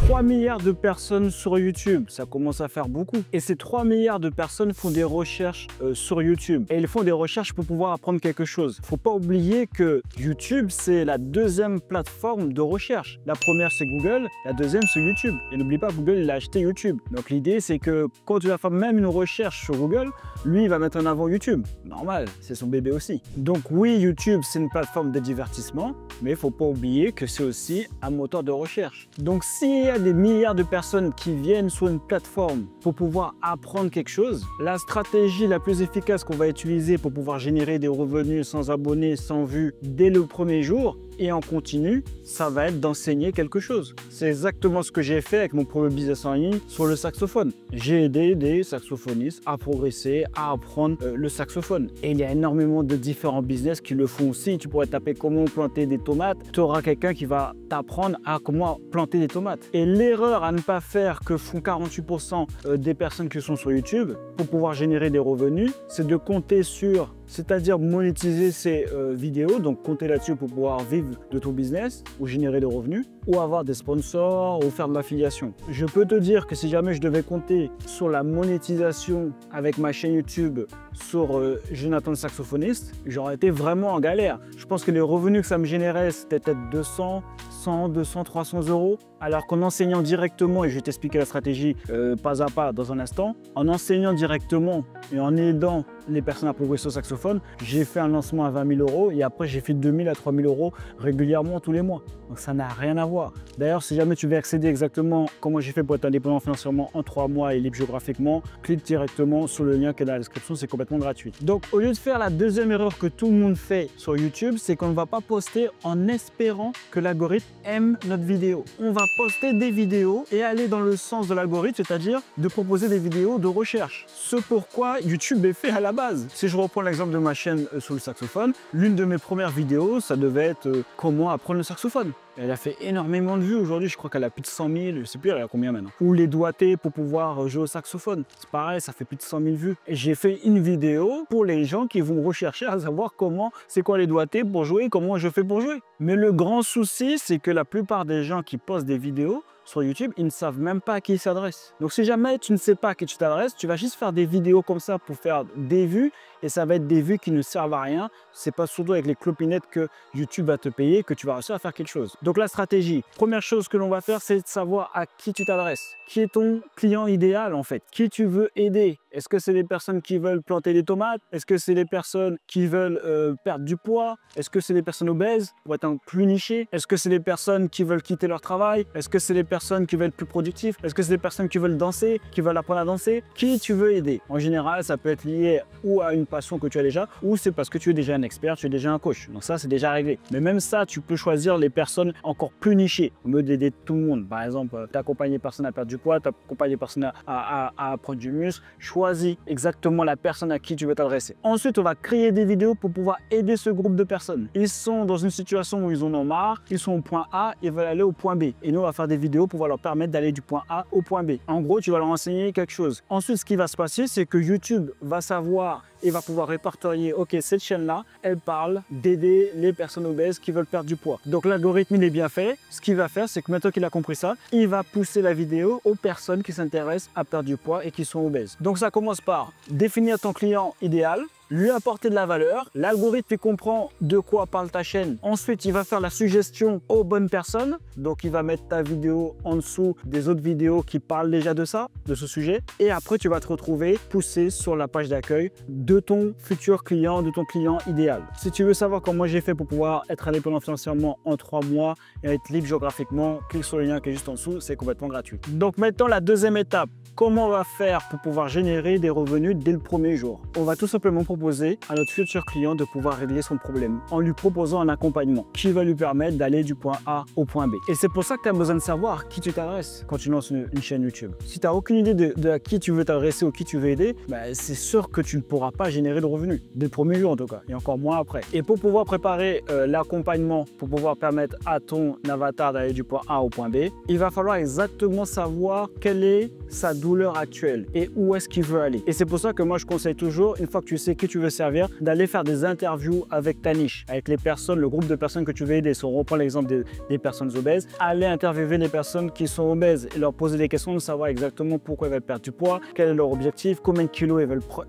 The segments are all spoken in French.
3 milliards de personnes sur YouTube, ça commence à faire beaucoup. Et ces 3 milliards de personnes font des recherches sur YouTube. Et ils font des recherches pour pouvoir apprendre quelque chose. Faut pas oublier que YouTube, c'est la deuxième plateforme de recherche. La première, c'est Google. La deuxième, c'est YouTube. Et n'oublie pas, Google, il a acheté YouTube. Donc l'idée, c'est que quand tu vas faire même une recherche sur Google, lui, il va mettre en avant YouTube. Normal, c'est son bébé aussi. Donc oui, YouTube, c'est une plateforme de divertissement, mais il faut pas oublier que c'est aussi un moteur de recherche. Donc s'il y a des milliards de personnes qui viennent sur une plateforme pour pouvoir apprendre quelque chose, la stratégie la plus efficace qu'on va utiliser pour pouvoir générer des revenus sans abonnés, sans vues dès le premier jour, et en continu, ça va être d'enseigner quelque chose. C'est exactement ce que j'ai fait avec mon premier business en ligne sur le saxophone. J'ai aidé des saxophonistes à progresser, à apprendre le saxophone. Et il y a énormément de différents business qui le font aussi. Tu pourrais taper comment planter des tomates. Tu auras quelqu'un qui va t'apprendre à comment planter des tomates. Et l'erreur à ne pas faire que font 48% des personnes qui sont sur YouTube pour pouvoir générer des revenus, c'est de compter sur, c'est-à-dire monétiser ces vidéos, donc compter là-dessus pour pouvoir vivre de ton business ou générer des revenus, ou avoir des sponsors ou faire de l'affiliation. Je peux te dire que si jamais je devais compter sur la monétisation avec ma chaîne YouTube sur Jonathan le saxophoniste, j'aurais été vraiment en galère. Je pense que les revenus que ça me générait, c'était peut-être 200, 100, 200, 300 euros. Alors qu'en enseignant directement, et je vais t'expliquer la stratégie pas à pas dans un instant, en enseignant directement et en aidant les personnes à progresser au saxophone, j'ai fait un lancement à 20 000 euros et après j'ai fait 2 000 à 3 000 euros régulièrement tous les mois. Donc ça n'a rien à voir. D'ailleurs, si jamais tu veux accéder exactement comment j'ai fait pour être indépendant financièrement en 3 mois et libre géographiquement, clique directement sur le lien qui est dans la description, c'est complètement gratuit. Donc au lieu de faire la deuxième erreur que tout le monde fait sur YouTube, c'est qu'on ne va pas poster en espérant que l'algorithme aime notre vidéo. On va poster des vidéos et aller dans le sens de l'algorithme, c'est-à-dire de proposer des vidéos de recherche. Ce pourquoi YouTube est fait à la base. Si je reprends l'exemple de ma chaîne sur le saxophone, l'une de mes premières vidéos, ça devait être comment apprendre le saxophone. Elle a fait énormément de vues aujourd'hui, je crois qu'elle a plus de 100 000, je sais plus elle a combien maintenant. Ou les doigtés pour pouvoir jouer au saxophone. C'est pareil, ça fait plus de 100 000 vues. Et j'ai fait une vidéo pour les gens qui vont rechercher à savoir comment, c'est quoi les doigtés pour jouer, comment je fais pour jouer. Mais le grand souci, c'est que la plupart des gens qui postent des vidéos sur YouTube, ils ne savent même pas à qui ils s'adressent. Donc si jamais tu ne sais pas à qui tu t'adresses, tu vas juste faire des vidéos comme ça pour faire des vues et ça va être des vues qui ne servent à rien. C'est pas surtout avec les clopinettes que YouTube va te payer que tu vas réussir à faire quelque chose. Donc la stratégie, première chose que l'on va faire, c'est de savoir à qui tu t'adresses. Qui est ton client idéal en fait? Qui tu veux aider? Est-ce que c'est des personnes qui veulent planter des tomates? Est-ce que c'est des personnes qui veulent perdre du poids? Est-ce que c'est des personnes obèses pour être un plus niché? Est-ce que c'est des personnes qui veulent quitter leur travail? Est-ce que c'est des personnes qui veulent être plus productifs? Est-ce que c'est des personnes qui veulent danser, qui veulent apprendre à danser? Qui tu veux aider? En général, ça peut être lié ou à une passion que tu as déjà, ou c'est parce que tu es déjà un expert, tu es déjà un coach. Donc ça, c'est déjà réglé. Mais même ça, tu peux choisir les personnes encore plus nichées, au lieu d'aider tout le monde. Par exemple, tu accompagnes les personnes à perdre du poids, tu accompagnes les personnes à prendre du muscle. Choisis exactement la personne à qui tu veux t'adresser. Ensuite, on va créer des vidéos pour pouvoir aider ce groupe de personnes. Ils sont dans une situation où ils en ont marre, ils sont au point A, ils veulent aller au point B. Et nous, on va faire des vidéos pour pouvoir leur permettre d'aller du point A au point B. En gros, tu vas leur enseigner quelque chose. Ensuite, ce qui va se passer, c'est que YouTube va savoir et va pouvoir répertorier, ok, cette chaîne-là, elle parle d'aider les personnes obèses qui veulent perdre du poids. Donc l'algorithme, il est bien fait. Ce qu'il va faire, c'est que maintenant qu'il a compris ça, il va pousser la vidéo aux personnes qui s'intéressent à perdre du poids et qui sont obèses. Donc ça commence par définir ton client idéal, lui apporter de la valeur. L'algorithme il comprend de quoi parle ta chaîne. Ensuite, il va faire la suggestion aux bonnes personnes. Donc, il va mettre ta vidéo en dessous des autres vidéos qui parlent déjà de ça, de ce sujet. Et après, tu vas te retrouver poussé sur la page d'accueil de ton futur client, de ton client idéal. Si tu veux savoir comment j'ai fait pour pouvoir être indépendant financièrement en 3 mois et être libre géographiquement, clique sur le lien qui est juste en dessous, c'est complètement gratuit. Donc maintenant, la deuxième étape, comment on va faire pour pouvoir générer des revenus dès le premier jour? On va tout simplement proposer à notre futur client de pouvoir régler son problème en lui proposant un accompagnement qui va lui permettre d'aller du point A au point B. Et c'est pour ça que tu as besoin de savoir à qui tu t'adresses quand tu lances une chaîne YouTube. Si tu n'as aucune idée de à qui tu veux t'adresser ou qui tu veux aider, c'est sûr que tu ne pourras pas générer de revenus dès le premier jour en tout cas, et encore moins après. Et pour pouvoir préparer l'accompagnement, pour pouvoir permettre à ton avatar d'aller du point A au point B, il va falloir exactement savoir quelle est sa douleur actuelle et où est-ce qu'il veut aller. Et c'est pour ça que moi je conseille toujours, une fois que tu sais qui tu veux servir, d'aller faire des interviews avec ta niche, avec les personnes, le groupe de personnes que tu veux aider. Si on reprend l'exemple des personnes obèses, aller interviewer les personnes qui sont obèses et leur poser des questions, de savoir exactement pourquoi ils veulent perdre du poids, quel est leur objectif, combien de kilos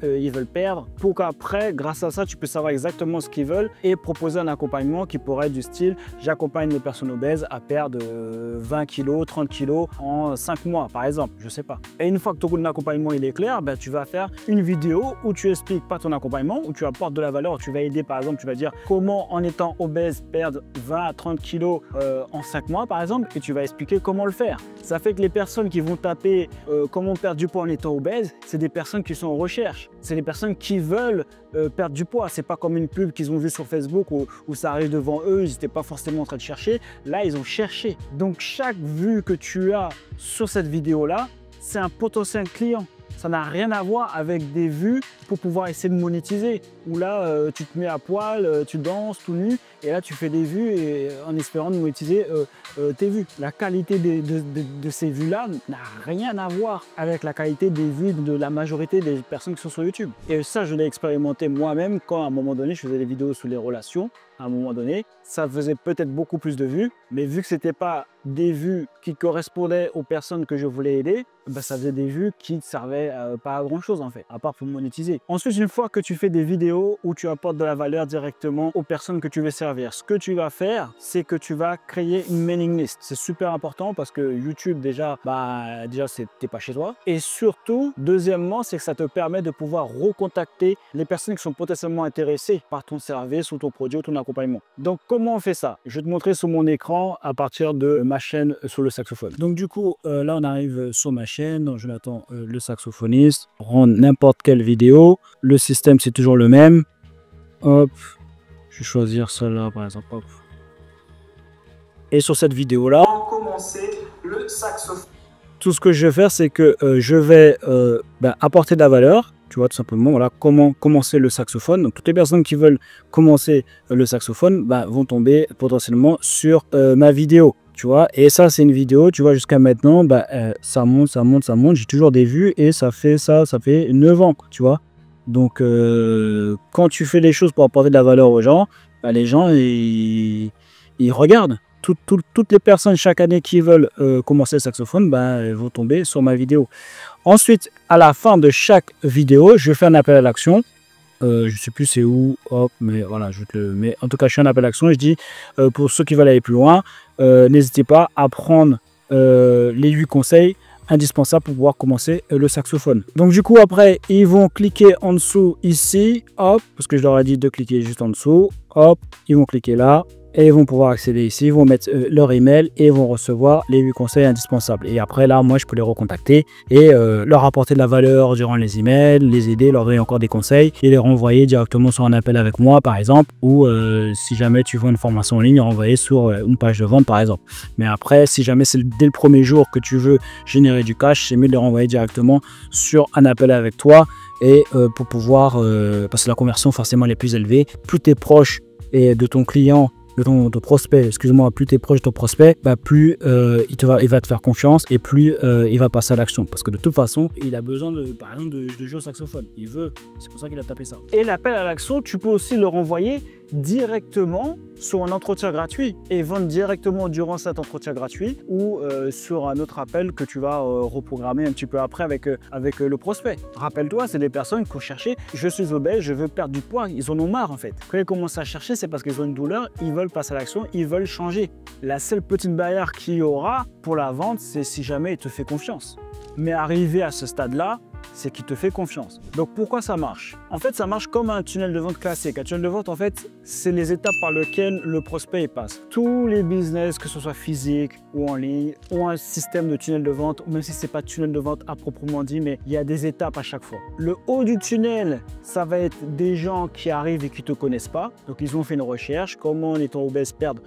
ils veulent perdre, pour qu'après, grâce à ça, tu peux savoir exactement ce qu'ils veulent et proposer un accompagnement qui pourrait être du style, j'accompagne les personnes obèses à perdre 20 kilos, 30 kilos en 5 mois, par exemple, je sais pas. Et une fois que ton accompagnement il est clair, ben, tu vas faire une vidéo où tu expliques pas ton accompagnement, où tu apportes de la valeur, où tu vas aider, par exemple, tu vas dire comment en étant obèse perdre 20 à 30 kilos en 5 mois, par exemple, et tu vas expliquer comment le faire. Ça fait que les personnes qui vont taper comment perdre du poids en étant obèse, c'est des personnes qui sont en recherche, c'est des personnes qui veulent perdre du poids. C'est pas comme une pub qu'ils ont vue sur Facebook où ça arrive devant eux, ils n'étaient pas forcément en train de chercher. Là, ils ont cherché. Donc, chaque vue que tu as sur cette vidéo-là, c'est un potentiel client. Ça n'a rien à voir avec des vues pour pouvoir essayer de monétiser. Où là, tu te mets à poil, tu danses tout nu, et là, tu fais des vues et, en espérant de monétiser tes vues. La qualité de ces vues-là n'a rien à voir avec la qualité des vues de la majorité des personnes qui sont sur YouTube. Et ça, je l'ai expérimenté moi-même quand, à un moment donné, je faisais des vidéos sur les relations. À un moment donné, ça faisait peut-être beaucoup plus de vues, mais vu que ce n'était pas des vues qui correspondaient aux personnes que je voulais aider, ben ça faisait des vues qui ne servaient pas à grand chose en fait, à part pour monétiser. Ensuite, une fois que tu fais des vidéos où tu apportes de la valeur directement aux personnes que tu veux servir, ce que tu vas faire, c'est que tu vas créer une mailing list. C'est super important parce que YouTube, déjà t'es pas chez toi. Et surtout, deuxièmement, c'est que ça te permet de pouvoir recontacter les personnes qui sont potentiellement intéressées par ton service ou ton produit ou ton accompagnement. Donc, comment on fait ça? Je vais te montrer sur mon écran à partir de ma chaîne sur le saxophone. Donc, du coup, là, on arrive sur ma chaîne. Donc, je l'attends le saxophoniste. Rendre n'importe quelle vidéo. Le système, c'est toujours le même. Hop. Je vais choisir celle-là, par exemple. Hop. Et sur cette vidéo-là, on va commencer le saxophone. Tout ce que je vais faire, c'est que je vais apporter de la valeur. Tu vois, tout simplement, voilà, comment commencer le saxophone. Donc, toutes les personnes qui veulent commencer le saxophone vont tomber potentiellement sur ma vidéo. Tu vois, et ça, c'est une vidéo, tu vois, jusqu'à maintenant, ça monte, ça monte, ça monte. J'ai toujours des vues et ça fait 9 ans, tu vois. Donc, quand tu fais les choses pour apporter de la valeur aux gens, les gens, ils regardent. Toutes les personnes chaque année qui veulent commencer le saxophone vont tomber sur ma vidéo. Ensuite, à la fin de chaque vidéo, je fais un appel à l'action. Je sais plus c'est où, hop, mais voilà, je te le mets. En tout cas, je fais un appel à l'action et je dis pour ceux qui veulent aller plus loin, n'hésitez pas à prendre les 8 conseils indispensables pour pouvoir commencer le saxophone. Donc du coup, après, ils vont cliquer en dessous ici, hop, parce que je leur ai dit de cliquer juste en dessous, hop, ils vont cliquer là. Et ils vont pouvoir accéder ici, ils vont mettre leur email et ils vont recevoir les 8 conseils indispensables. Et après là, moi je peux les recontacter et leur apporter de la valeur durant les emails, les aider, leur donner encore des conseils et les renvoyer directement sur un appel avec moi par exemple, ou si jamais tu vends une formation en ligne, renvoyer sur une page de vente par exemple. Mais après, si jamais c'est dès le premier jour que tu veux générer du cash, c'est mieux de les renvoyer directement sur un appel avec toi et pour pouvoir, parce que la conversion forcément elle est plus élevée, plus tu es proche et de ton client, de ton prospect, excuse-moi, plus tu es proche de ton prospect, plus il va te faire confiance et plus il va passer à l'action. Parce que de toute façon, il a besoin par exemple, de jouer au saxophone. Il veut, c'est pour ça qu'il a tapé ça. Et l'appel à l'action, tu peux aussi le renvoyer directement sur un entretien gratuit et vendre directement durant cet entretien gratuit ou sur un autre appel que tu vas reprogrammer un petit peu après avec le prospect. Rappelle-toi, c'est des personnes qui ont cherché, je suis obèse, je veux perdre du poids, ils en ont marre en fait. Quand ils commencent à chercher, c'est parce qu'ils ont une douleur, ils veulent passer à l'action, ils veulent changer. La seule petite barrière qu'il y aura pour la vente, c'est si jamais il te fait confiance. Mais arrivé à ce stade-là, c'est qu'il te fait confiance. Donc pourquoi ça marche? En fait, ça marche comme un tunnel de vente classique. Un tunnel de vente, en fait, c'est les étapes par lesquelles le prospect passe. Tous les business, que ce soit physique ou en ligne, ont un système de tunnel de vente, même si c'est pas tunnel de vente à proprement dit, mais il y a des étapes à chaque fois. Le haut du tunnel, ça va être des gens qui arrivent et qui te connaissent pas. Donc ils ont fait une recherche, comment en étant obèse perdre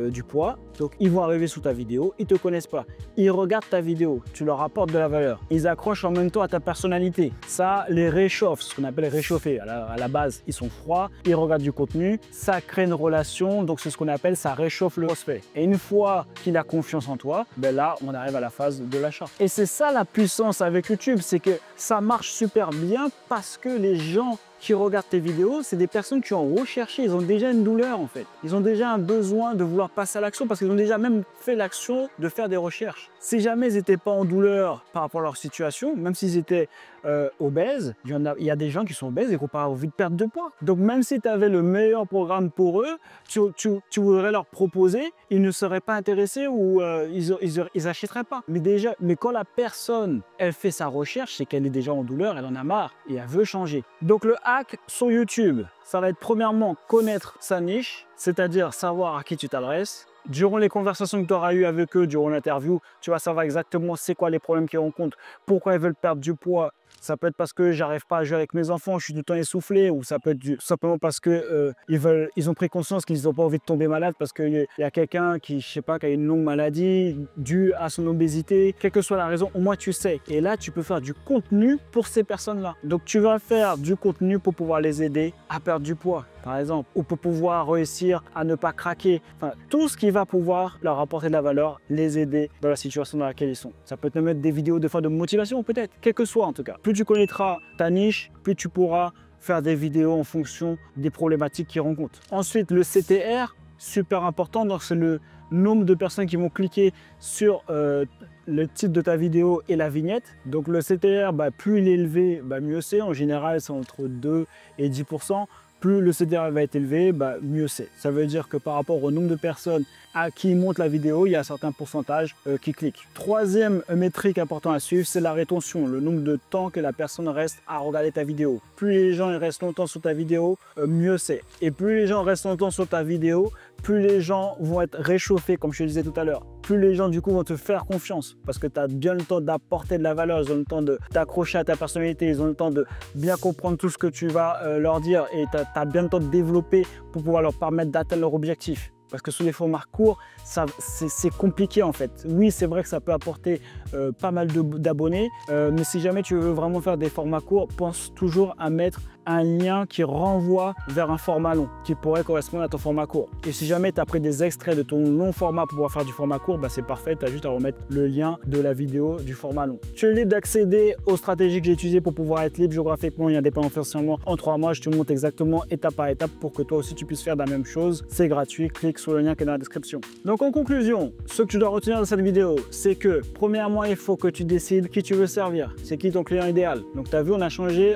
du poids. Donc ils vont arriver sous ta vidéo, ils te connaissent pas. Ils regardent ta vidéo, tu leur apportes de la valeur. Ils accrochent en même temps à ta personnalité. Ça les réchauffe, ce qu'on appelle réchauffer. À la base, ils sont froids, ils regardent du contenu, ça crée une relation, donc c'est ce qu'on appelle, ça réchauffe le prospect. Et une fois qu'il a confiance en toi, là, on arrive à la phase de l'achat. Et c'est ça la puissance avec YouTube, c'est que ça marche super bien parce que les gens qui regardent tes vidéos, c'est des personnes qui ont recherché, ils ont déjà une douleur en fait. Ils ont déjà un besoin de vouloir passer à l'action parce qu'ils ont déjà même fait l'action de faire des recherches. Si jamais ils n'étaient pas en douleur par rapport à leur situation, même s'ils étaient obèses, il y a des gens qui sont obèses et qui n'ont pas envie de perdre de poids. Donc même si tu avais le meilleur programme pour eux, tu voudrais leur proposer, ils ne seraient pas intéressés ou ils n'achèteraient pas. Mais quand la personne, elle fait sa recherche, c'est qu'elle est déjà en douleur, elle en a marre et elle veut changer. Donc le hack sur YouTube, ça va être premièrement connaître sa niche, c'est-à-dire savoir à qui tu t'adresses. Durant les conversations que tu auras eues avec eux, durant l'interview, tu vas savoir exactement c'est quoi les problèmes qu'ils rencontrent, pourquoi ils veulent perdre du poids. Ça peut être parce que j'arrive pas à jouer avec mes enfants, je suis tout le temps essoufflé, ou ça peut être simplement parce que ils ont pris conscience qu'ils n'ont pas envie de tomber malade parce qu'il y a quelqu'un qui, je sais pas, qui a une longue maladie due à son obésité. Quelle que soit la raison, au moins tu sais. Et là, tu peux faire du contenu pour ces personnes-là. Donc tu vas faire du contenu pour pouvoir les aider à perdre du poids, par exemple, ou pour pouvoir réussir à ne pas craquer. Enfin, tout ce qui va pouvoir leur apporter de la valeur, les aider dans la situation dans laquelle ils sont. Ça peut te mettre des vidéos de motivation peut-être, quel que soit en tout cas. Plus tu connaîtras ta niche, plus tu pourras faire des vidéos en fonction des problématiques qu'ils rencontrent. Ensuite, le CTR, super important, donc c'est le nombre de personnes qui vont cliquer sur le titre de ta vidéo et la vignette. Donc le CTR, plus il est élevé, mieux c'est. En général, c'est entre 2 et 10%. Plus le CTR va être élevé, mieux c'est. Ça veut dire que par rapport au nombre de personnes à qui monte la vidéo, il y a un certain pourcentage qui cliquent. Troisième métrique importante à suivre, c'est la rétention, le nombre de temps que la personne reste à regarder ta vidéo. Plus les gens restent longtemps sur ta vidéo, mieux c'est. Et plus les gens restent longtemps sur ta vidéo, plus les gens vont être réchauffés, comme je te disais tout à l'heure. Plus les gens du coup vont te faire confiance parce que tu as bien le temps d'apporter de la valeur, ils ont le temps de t'accrocher à ta personnalité, ils ont le temps de bien comprendre tout ce que tu vas leur dire et tu as bien le temps de développer pour pouvoir leur permettre d'atteindre leur objectif. Parce que sur les formats courts, c'est compliqué en fait. Oui, c'est vrai que ça peut apporter pas mal d'abonnés, mais si jamais tu veux vraiment faire des formats courts, pense toujours à mettre un lien qui renvoie vers un format long, qui pourrait correspondre à ton format court. Et si jamais tu as pris des extraits de ton long format pour pouvoir faire du format court, c'est parfait, tu as juste à remettre le lien de la vidéo du format long. Tu es libre d'accéder aux stratégies que j'ai utilisées pour pouvoir être libre géographiquement et indépendant financièrement en 3 mois. Je te montre exactement étape par étape pour que toi aussi tu puisses faire la même chose. C'est gratuit, clique sur le lien qui est dans la description. Donc en conclusion, ce que tu dois retenir de cette vidéo, c'est que premièrement, il faut que tu décides qui tu veux servir. C'est qui ton client idéal. Donc tu as vu, on a changé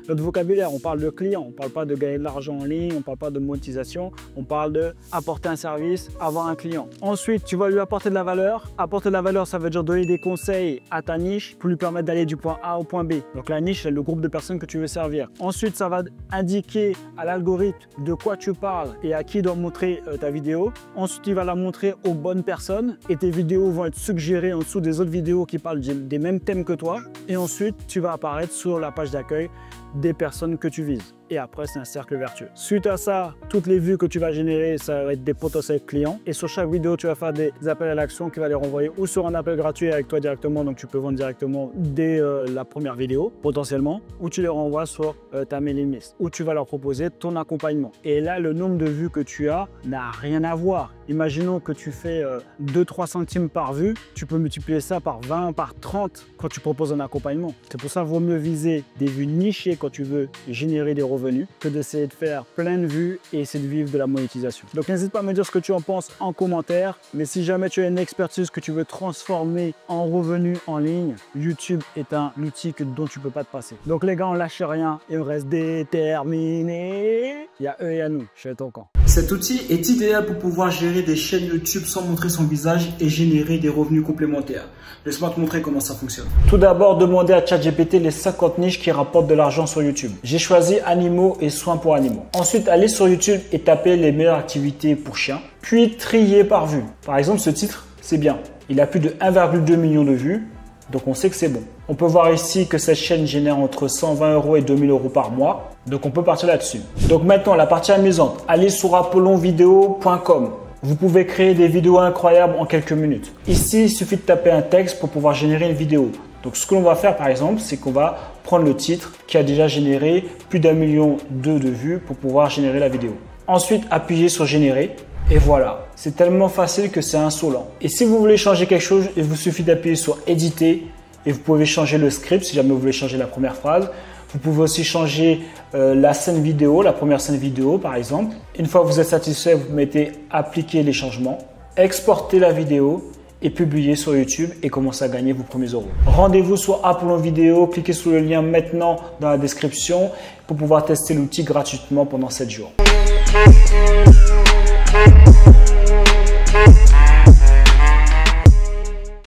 notre vocabulaire. On parle de client, on ne parle pas de gagner de l'argent en ligne, on ne parle pas de monétisation, on parle de apporter un service, avoir un client. Ensuite, tu vas lui apporter de la valeur. Apporter de la valeur, ça veut dire donner des conseils à ta niche pour lui permettre d'aller du point A au point B. Donc la niche, c'est le groupe de personnes que tu veux servir. Ensuite, ça va indiquer à l'algorithme de quoi tu parles et à qui doit montrer ta vidéo. Ensuite, il va la montrer aux bonnes personnes et tes vidéos vont être suggérées en dessous des autres vidéos qui parlent des mêmes thèmes que toi. Et ensuite, tu vas apparaître sur la page d'accueil des personnes que tu vises. Et après, c'est un cercle vertueux. Suite à ça, toutes les vues que tu vas générer, ça va être des potentiels clients. Et sur chaque vidéo, tu vas faire des appels à l'action qui va les renvoyer ou sur un appel gratuit avec toi directement. Donc, tu peux vendre directement dès la première vidéo, potentiellement, ou tu les renvoies sur ta mailing list, où tu vas leur proposer ton accompagnement. Et là, le nombre de vues que tu as n'a rien à voir. Imaginons que tu fais 2-3 centimes par vue. Tu peux multiplier ça par 20, par 30 quand tu proposes un accompagnement. C'est pour ça qu'il vaut mieux viser des vues nichées quand tu veux générer des revenus que d'essayer de faire plein de vues et essayer de vivre de la monétisation. Donc n'hésite pas à me dire ce que tu en penses en commentaire. Mais si jamais tu as une expertise que tu veux transformer en revenus en ligne, YouTube est un outil dont tu ne peux pas te passer. Donc les gars, on lâche rien et on reste déterminé. Il y a eux et à nous. Je suis à ton camp. Cet outil est idéal pour pouvoir gérer des chaînes YouTube sans montrer son visage et générer des revenus complémentaires. Laisse-moi te montrer comment ça fonctionne. Tout d'abord, demandez à ChatGPT les 50 niches qui rapportent de l'argent sur YouTube. J'ai choisi animaux et soins pour animaux. Ensuite, allez sur YouTube et tapez les meilleures activités pour chiens, puis triez par vue. Par exemple, ce titre, c'est bien. Il a plus de 1,2 million de vues. Donc on sait que c'est bon. On peut voir ici que cette chaîne génère entre 120 € et 2000 € par mois. Donc on peut partir là-dessus. Donc maintenant, la partie amusante. Allez sur apollonvideo.com. Vous pouvez créer des vidéos incroyables en quelques minutes. Ici, il suffit de taper un texte pour pouvoir générer une vidéo. Donc ce que l'on va faire par exemple, c'est qu'on va prendre le titre qui a déjà généré plus d'1,2 million de vues pour pouvoir générer la vidéo. Ensuite, appuyez sur générer. Et voilà, c'est tellement facile que c'est insolent. Et si vous voulez changer quelque chose, il vous suffit d'appuyer sur éditer et vous pouvez changer le script si jamais vous voulez changer la première phrase. Vous pouvez aussi changer la scène vidéo, la première scène vidéo par exemple. Une fois que vous êtes satisfait, vous mettez appliquer les changements, exporter la vidéo et publier sur YouTube et commencer à gagner vos premiers euros. Rendez-vous sur Apollon Vidéo, cliquez sur le lien maintenant dans la description pour pouvoir tester l'outil gratuitement pendant 7 jours.